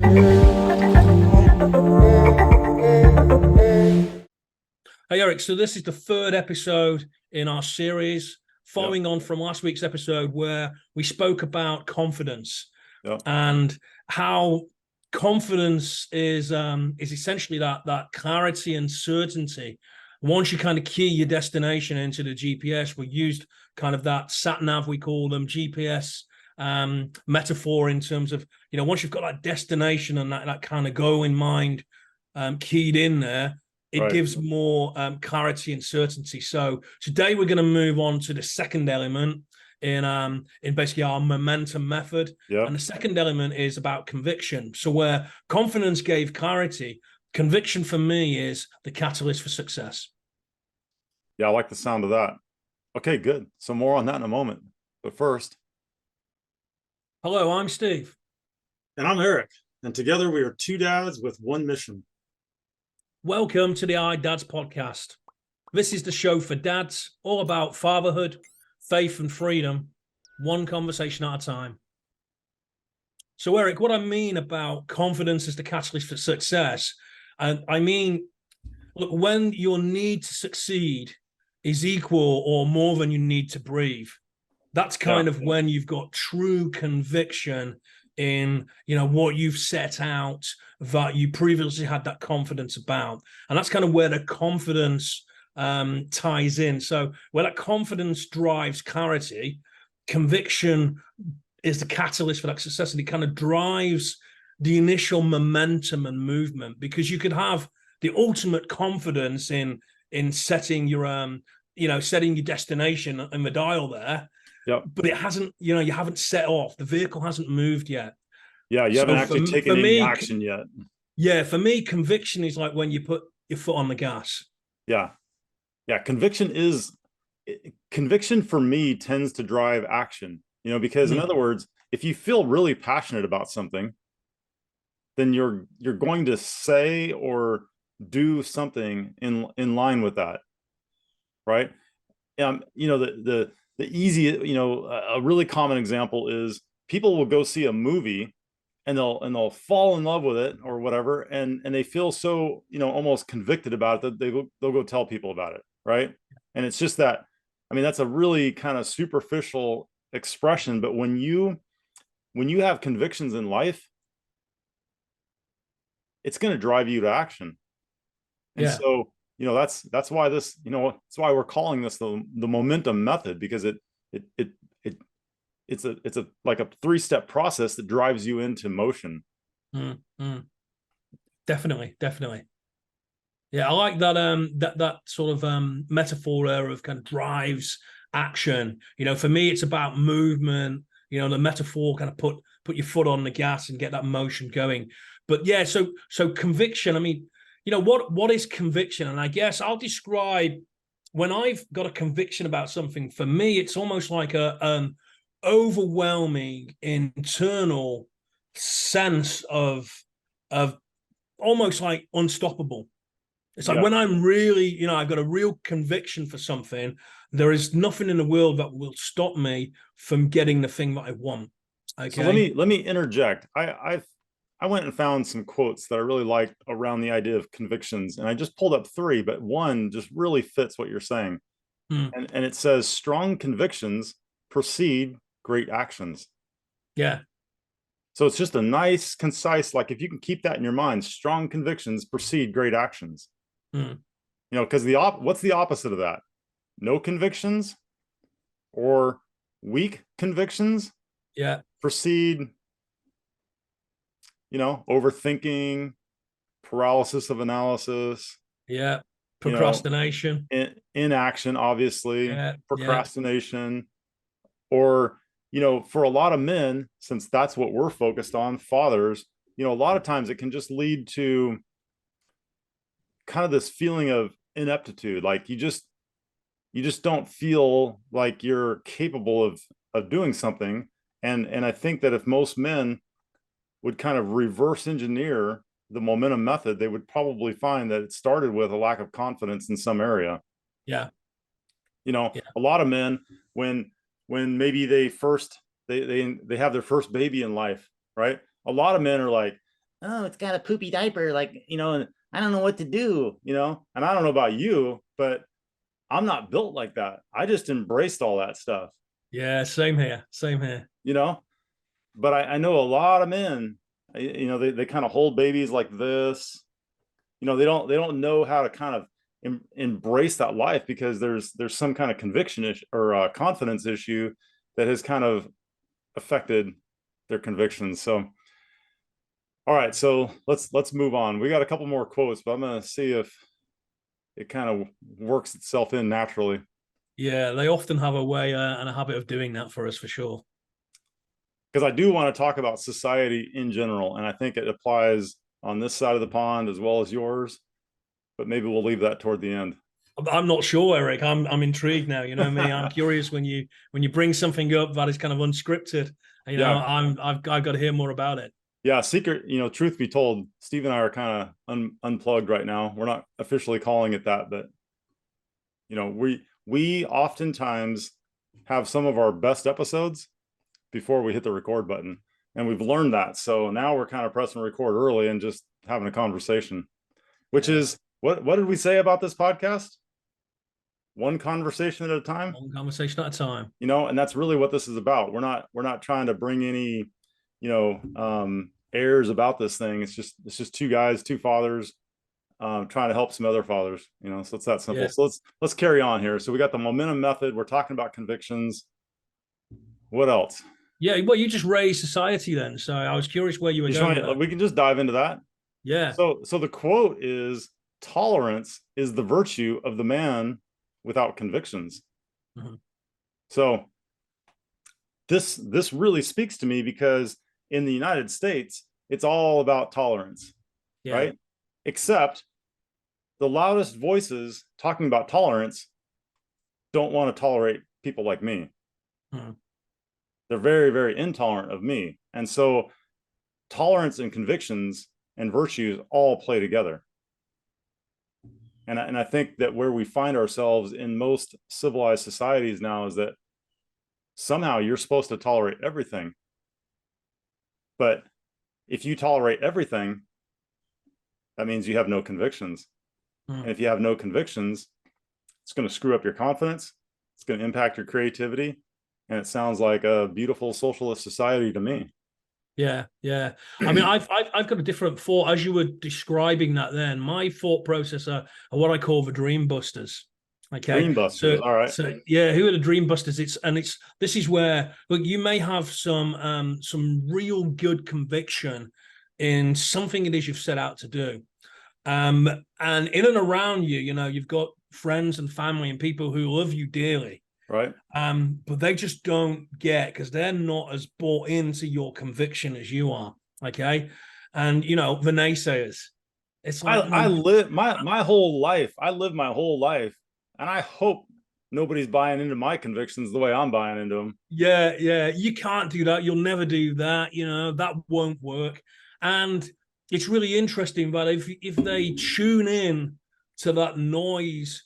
Hey Eric, so this is the third episode in our series, following on from last week's episode where we spoke about confidence and how confidence is essentially that clarity and certainty. Once you kind of key your destination into the GPS, we used kind of that sat nav, we call them GPS metaphor, in terms of, once you've got that destination and that kind of goal in mind keyed in there, it gives more clarity and certainty. So today we're going to move on to the second element in basically our momentum method. And the second element is about conviction. So where confidence gave clarity, conviction for me is the catalyst for success. Yeah, I like the sound of that. Okay, good. So more on that in a moment. But first. Hello, I'm Steve. And I'm Eric. And together we are two dads with one mission. Welcome to the 𝗙 podcast. This is the show for dads, all about fatherhood, faith and freedom, one conversation at a time. So Eric, what I mean about confidence as the catalyst for success, I mean, look, when your need to succeed is equal or more than you need to breathe, that's kind of when you've got true conviction in what you've set out, that you previously had that confidence about. And that's kind of where the confidence ties in. So where that confidence drives clarity, conviction is the catalyst for that success, and it kind of drives the initial momentum and movement, because you could have the ultimate confidence in setting your setting your destination in the dial there. But it hasn't, you haven't set off. The vehicle hasn't moved yet. Yeah, you haven't actually taken any action yet. Yeah, for me, conviction is like when you put your foot on the gas. Yeah. Conviction for me tends to drive action, because in other words, if you feel really passionate about something, then you're going to say or do something in line with that. Right. The easy, a really common example is people will go see a movie and they'll fall in love with it or whatever, and they feel so almost convicted about it that they'll go tell people about it, right? And it's just that, that's a really kind of superficial expression, but when you have convictions in life, it's going to drive you to action. And so that's why this, that's why we're calling this the momentum method, because it's a like a 3-step process that drives you into motion. Definitely. Yeah, I like that that sort of metaphor there of kind of drives action. For me, it's about movement. The metaphor kind of put your foot on the gas and get that motion going. But yeah, so conviction. What is conviction? And I guess I'll describe, when I've got a conviction about something, for me, it's almost like a overwhelming internal sense of almost like unstoppable. It's like when I'm really, I've got a real conviction for something, there is nothing in the world that will stop me from getting the thing that I want. Okay. So let me interject. I went and found some quotes that I really liked around the idea of convictions, and I just pulled up 3, but one just really fits what you're saying. And it says, strong convictions precede great actions. Yeah. So it's just a nice, concise, like, if you can keep that in your mind, strong convictions precede great actions. Because what's the opposite of that? No convictions or weak convictions precede overthinking, paralysis of analysis. Yeah. Procrastination. Inaction, obviously. Procrastination. Or, for a lot of men, since that's what we're focused on, fathers, a lot of times it can just lead to kind of this feeling of ineptitude. Like you just don't feel like you're capable of doing something. And I think that if most men would kind of reverse engineer the momentum method, they would probably find that it started with a lack of confidence in some area. A lot of men, when maybe they have their first baby in life, right? A lot of men are like, oh, it's got a poopy diaper, like, and I don't know what to do, and I don't know about you, but I'm not built like that. I just embraced all that stuff. Yeah, same here. Same here. But I know a lot of men, they kind of hold babies like this. They don't know how to kind of embrace that life, because there's some kind of conviction issue or confidence issue that has kind of affected their convictions. So, all right, so let's move on. We got a couple more quotes, but I'm gonna see if it kind of works itself in naturally. Yeah, they often have a way and a habit of doing that for us, for sure. Because I do want to talk about society in general, and I think it applies on this side of the pond as well as yours, but maybe we'll leave that toward the end. I'm not sure, Eric. I'm intrigued now. You know me. I'm curious when you bring something up that is kind of unscripted. I've got to hear more about it. Yeah, secret. Truth be told, Steve and I are kind of unplugged right now. We're not officially calling it that, but we oftentimes have some of our best episodes before we hit the record button, and we've learned that. So now we're kind of pressing record early and just having a conversation, which is what did we say about this podcast? One conversation at a time. One conversation at a time. And that's really what this is about. We're not trying to bring any, airs about this thing. It's just two guys, two fathers, trying to help some other fathers. So it's that simple. Yeah. So let's carry on here. So we got the momentum method. We're talking about convictions. What else? Yeah, well, you just raised society then. So I was curious where you were going. We can just dive into that. Yeah. So the quote is, tolerance is the virtue of the man without convictions. Mm-hmm. So this really speaks to me, because in the United States, it's all about tolerance, right? Except the loudest voices talking about tolerance don't want to tolerate people like me. Mm-hmm. They're very, very intolerant of me. And so tolerance and convictions and virtues all play together. And I think that where we find ourselves in most civilized societies now is that somehow you're supposed to tolerate everything. But if you tolerate everything, that means you have no convictions. And if you have no convictions, it's going to screw up your confidence. It's going to impact your creativity. And it sounds like a beautiful socialist society to me. Yeah. I mean, I've got a different thought as you were describing that. Then my thought process are what I call the dream busters. Okay, dream busters. All right. So yeah, who are the dream busters? This is where, look, you may have some real good conviction in something it is you've set out to do, and in and around you, you've got friends and family and people who love you dearly. Right. But they just don't get, because they're not as bought into your conviction as you are. Okay. And the naysayers. It's like I live my whole life. I live my whole life, and I hope nobody's buying into my convictions the way I'm buying into them. Yeah. You can't do that. You'll never do that. That won't work. And it's really interesting that if they tune in to that noise,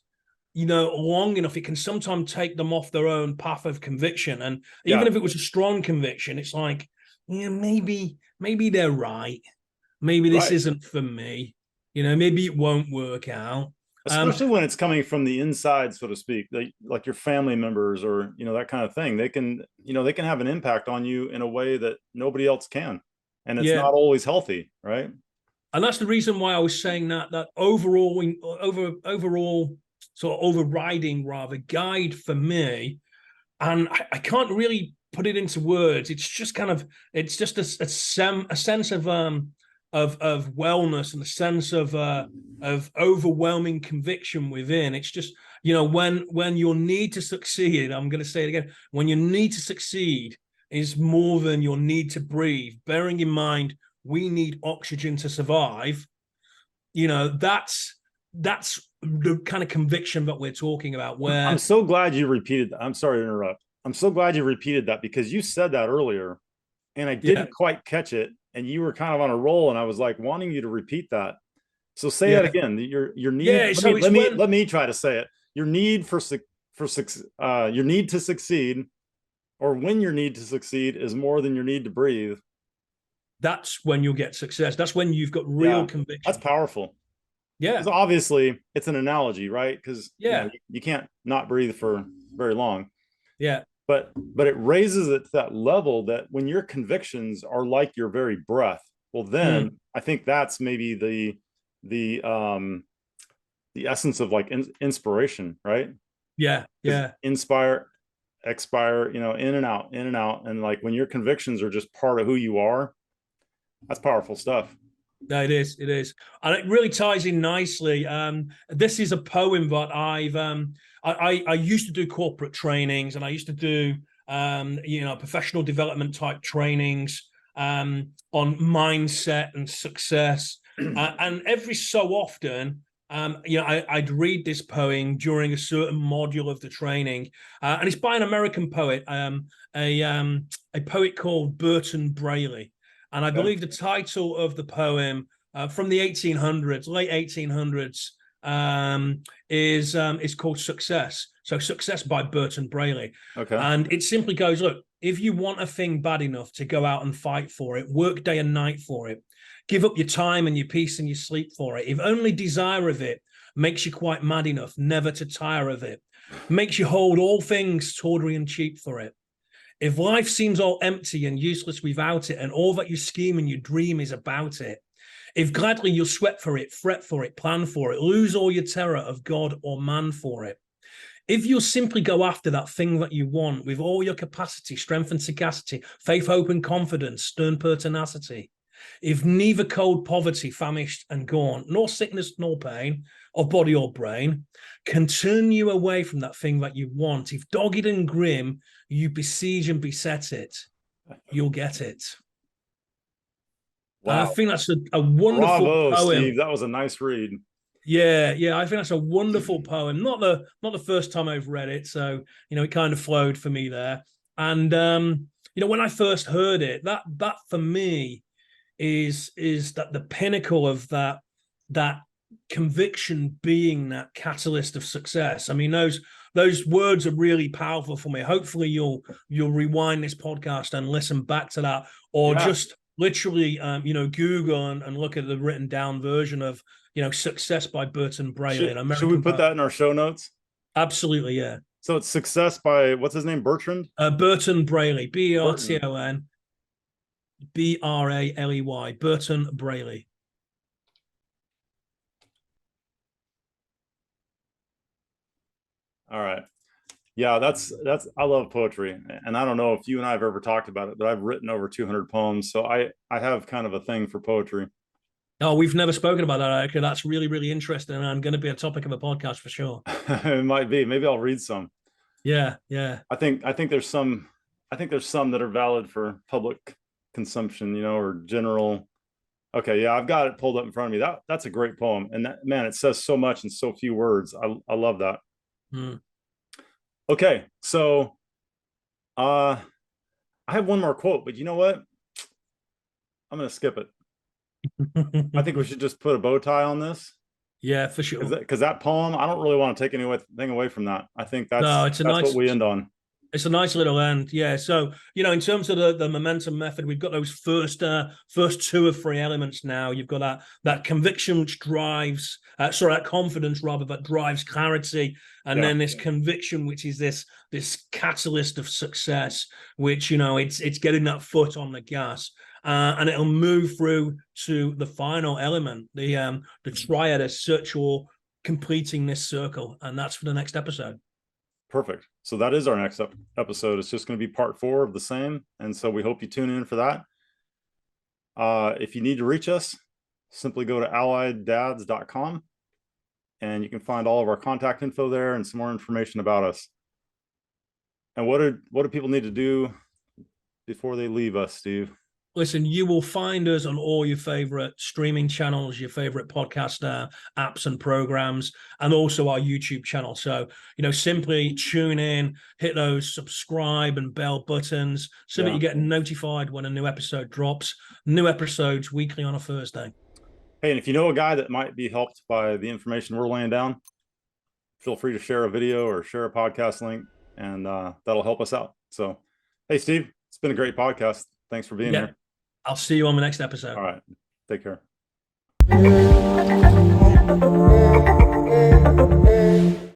long enough, it can sometimes take them off their own path of conviction. And even if it was a strong conviction, it's like, maybe they're right. Maybe this isn't for me. Maybe it won't work out. Especially when it's coming from the inside, so to speak, like your family members or, that kind of thing. They can have an impact on you in a way that nobody else can. And it's not always healthy, right? And that's the reason why I was saying that overall sort of overriding guide for me, and I can't really put it into words. It's just a sense of wellness and a sense of overwhelming conviction within. It's just when your need to succeed, I'm going to say it again, when your need to succeed is more than your need to breathe, bearing in mind we need oxygen to survive. That's the kind of conviction that we're talking about. Where I'm so glad you repeated that. I'm sorry to interrupt. I'm so glad you repeated that, because you said that earlier and I didn't quite catch it, and you were kind of on a roll, and I was like wanting you to repeat that. So say that again. Your need. Let me try to say it. Your need your need to succeed, or when your need to succeed is more than your need to breathe. that's when you'll get success. That's when you've got real conviction. That's powerful. Yeah. Because obviously it's an analogy, right? Because you can't not breathe for very long. Yeah. But it raises it to that level that when your convictions are like your very breath, well, then I think that's maybe the essence of like inspiration, right? Yeah. Yeah. Inspire, expire, in and out. And like when your convictions are just part of who you are, that's powerful stuff. No, it is. It is. And it really ties in nicely. This is a poem that I used to do corporate trainings, and I used to do, professional development type trainings on mindset and success. And every so often, I'd read this poem during a certain module of the training. And it's by an American poet, a poet called Burton Braley. And I believe the title of the poem from the 1800s, late 1800s, is called Success. So Success by Burton Braley. Okay. And it simply goes, look, if you want a thing bad enough to go out and fight for it, work day and night for it, give up your time and your peace and your sleep for it, if only desire of it makes you quite mad enough never to tire of it, makes you hold all things tawdry and cheap for it, if life seems all empty and useless without it, and all that you scheme and you dream is about it, if gladly you'll sweat for it, fret for it, plan for it, lose all your terror of God or man for it, if you'll simply go after that thing that you want with all your capacity, strength and sagacity, faith, hope and confidence, stern pertinacity, if neither cold poverty, famished and gaunt, nor sickness nor pain of body or brain can turn you away from that thing that you want, if dogged and grim you besiege and beset it, you'll get it. Wow. And I think that's a wonderful Bravo, poem. Steve. That was a nice read. Yeah, I think that's a wonderful poem. Not the first time I've read it, so it kind of flowed for me there. And when I first heard it, that for me is that the pinnacle of that conviction being that catalyst of success. I mean, those words are really powerful for me. Hopefully you'll rewind this podcast and listen back to that, or just literally Google and look at the written down version of Success by Burton Braley. Should we put that in our show notes? Absolutely, yeah. So it's Success by, what's his name, Bertrand? Burton Braley, BERTONBRALEY, Burton Braley. All right. Yeah, that's I love poetry, and I don't know if you and I have ever talked about it, but I've written over 200 poems, so I have kind of a thing for poetry. Oh, we've never spoken about that. Actually, that's really, really interesting, and I'm going to be a topic of a podcast for sure. It might be. Maybe I'll read some. Yeah. I think there's some that are valid for public consumption, or general. Okay, yeah, I've got it pulled up in front of me. That's a great poem, and that, man, it says so much in so few words. I love that. Okay, so I have one more quote, but you know what? I'm going to skip it. I think we should just put a bow tie on this. Yeah, for sure. Because that poem, I don't really want to take anything away from that. I think that's what we end on. It's a nice little end. Yeah. So, in terms of the momentum method, we've got those first 2 or 3 elements now. You've got that conviction, which drives, that confidence rather, that drives clarity. And then this conviction, which is this catalyst of success, which, it's getting that foot on the gas. And it'll move through to the final element, the triad as such, or completing this circle. And that's for the next episode. Perfect. So that is our next episode. It's just going to be part 4 of the same. And so we hope you tune in for that. If you need to reach us, simply go to allieddads.com and you can find all of our contact info there and some more information about us. And what do people need to do before they leave us, Steve? Listen, you will find us on all your favorite streaming channels, your favorite podcast apps and programs, and also our YouTube channel. So, simply tune in, hit those subscribe and bell buttons so that you get notified when a new episode drops. New episodes weekly on a Thursday. Hey, and if you know a guy that might be helped by the information we're laying down, feel free to share a video or share a podcast link, and that'll help us out. So, hey, Steve, it's been a great podcast. Thanks for being here. I'll see you on the next episode. All right. Take care.